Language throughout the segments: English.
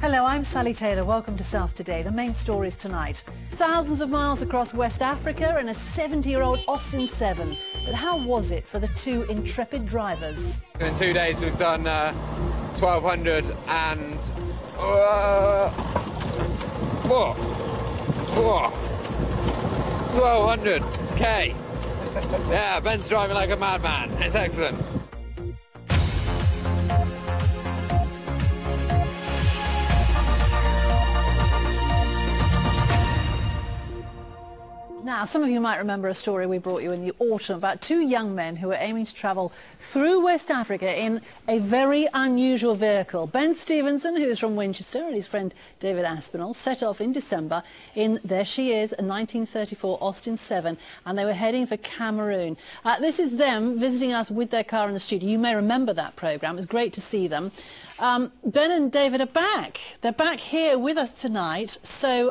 Hello, I'm Sally Taylor. Welcome to South Today. The main stories tonight. Thousands of miles across West Africa and a 70-year-old Austin 7. But how was it for the two intrepid drivers? In 2 days we've done 1,200 and... 1,200k. Yeah, Ben's driving like a madman. It's excellent. Now, some of you might remember a story we brought you in the autumn about two young men who were aiming to travel through West Africa in a very unusual vehicle. Ben Stevenson, who's from Winchester, and his friend David Aspinall set off in December in, there she is, a 1934 Austin 7, and they were heading for Cameroon. This is them visiting us with their car in the studio. You may remember that programme. It was great to see them. Ben and David are back. They're back here with us tonight. So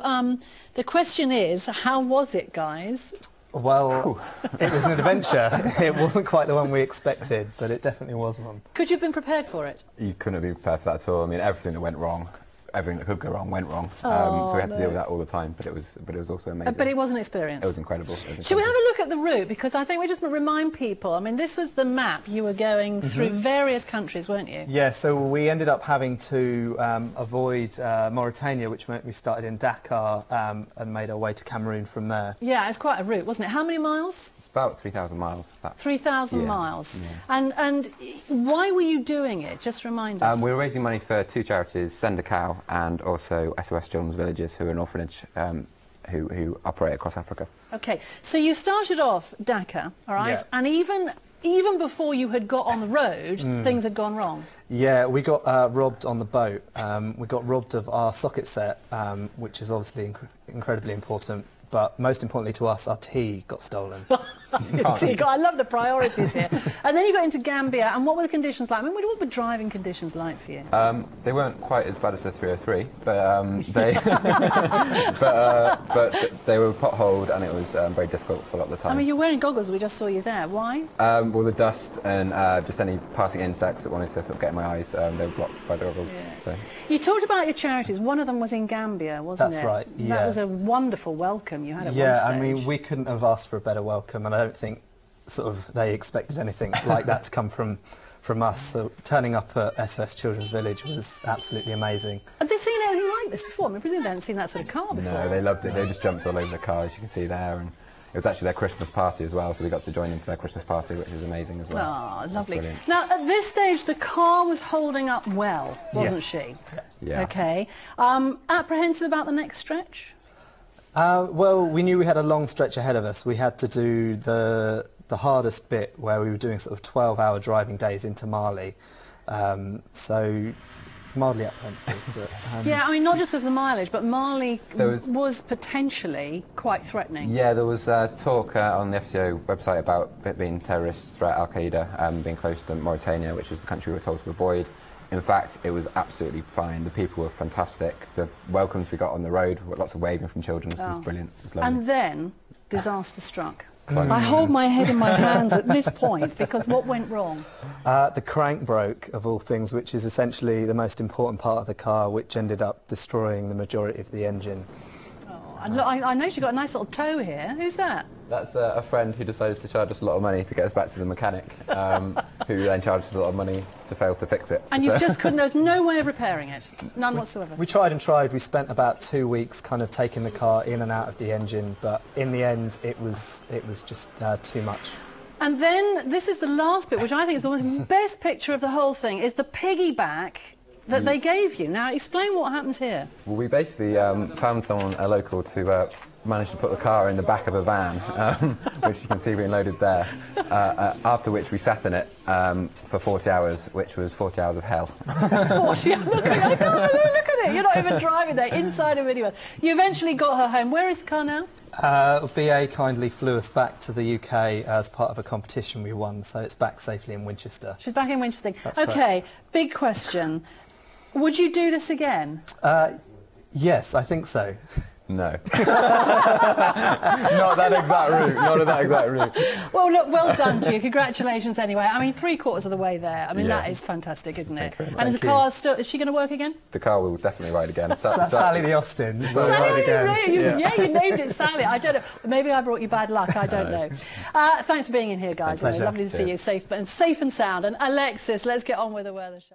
the question is, how was it, guys? Well, it was an adventure. It wasn't quite the one we expected, but it definitely was one. Could you have been prepared for it? You couldn't have been prepared for that at all. I mean, everything that went wrong, everything that could go wrong went wrong. So we had to deal with that all the time, but it was also amazing. But it was an experience. It was incredible. Should we have a look at the route? Because I think we just remind people, I mean, this was the map. You were going through various countries, weren't you? Yeah, so we ended up having to avoid Mauritania, which meant we started in Dakar and made our way to Cameroon from there. Yeah, it's quite a route, wasn't it? How many miles? It's about 3,000 miles. 3,000 miles. Yeah. And why were you doing it? Just remind us. We were raising money for two charities, Send a Cow and also SOS Children's Villages, who are an orphanage who operate across Africa. Okay, so you started off Dakar, all right, and even before you had got on the road, things had gone wrong. Yeah, we got robbed on the boat. We got robbed of our socket set, which is obviously incredibly important. But most importantly to us, our tea got stolen. I love the priorities here. And then you got into Gambia, and what were the conditions like? I mean, what were driving conditions like for you? They weren't quite as bad as the 303, but but they were potholed, and it was very difficult for a lot of the time. I mean, you're wearing goggles. We just saw you there. Why? Well, the dust and just any passing insects that wanted to sort of get in my eyes, they were blocked by the goggles. Yeah. So. You talked about your charities. One of them was in Gambia, wasn't it? That's right. Yeah. That was a wonderful welcome you had at one Yeah, stage. I mean, we couldn't have asked for a better welcome, and I don't think sort of they expected anything like that to come from us. So turning up at SOS Children's Village was absolutely amazing. Have they seen anything like this before? I mean, I presume they hadn't seen that sort of car before. No, they loved it. They just jumped all over the car, as you can see there, and it was actually their Christmas party as well, so we got to join them for their Christmas party, which was amazing as well. Oh, lovely. Now, at this stage, the car was holding up well, wasn't she? Yeah. Okay. Apprehensive about the next stretch? Well, we knew we had a long stretch ahead of us. We had to do the hardest bit, where we were doing sort of 12-hour driving days into Mali. So mildly apprehensive. But, yeah, I mean, not just because of the mileage, but Mali was potentially quite threatening. Yeah, there was talk on the FCO website about it being terrorist threat, Al-Qaeda, being close to Mauritania, which is the country we were told to avoid. In fact, it was absolutely fine. The people were fantastic. The welcomes we got on the road, lots of waving from children, this was brilliant. It was lovely. And then disaster struck. I hold my head in my hands at this point, because what went wrong? The crank broke, of all things, which is essentially the most important part of the car, which ended up destroying the majority of the engine. Oh, I know she got a nice little toe here. Who's that? That's a friend who decided to charge us a lot of money to get us back to the mechanic, who then charged us a lot of money to fail to fix it. And you just couldn't, there was no way of repairing it? None whatsoever? We tried and tried. We spent about 2 weeks kind of taking the car in and out of the engine, but in the end it was just too much. And then, this is the last bit, which I think is the best picture of the whole thing, is the piggyback that they gave you. Now, explain what happens here. Well, we basically found someone, a local, to manage to put the car in the back of a van, which you can see being loaded there, after which we sat in it for 40 hours, which was 40 hours of hell. 40 hours? Look at it, look at it! You're not even driving there, inside a minivan. You eventually got her home. Where is the car now? BA kindly flew us back to the UK as part of a competition we won, so it's back safely in Winchester. She's back in Winchester. That's okay, correct. Big question. Would you do this again? Yes, I think so. No. Not that exact route. Not that exact route. Well, look, well done to you. Congratulations anyway. I mean, 3/4 of the way there. I mean, Yeah. that is fantastic, isn't it? Thank you very And is the car still, is she going to work again? The car will definitely ride again. Sally the Austin. Sally, you named it Sally. I don't know. Maybe I brought you bad luck. I don't know. Thanks for being in here, guys. Pleasure. Lovely to see you. Safe and sound. And Alexis, let's get on with the weather show.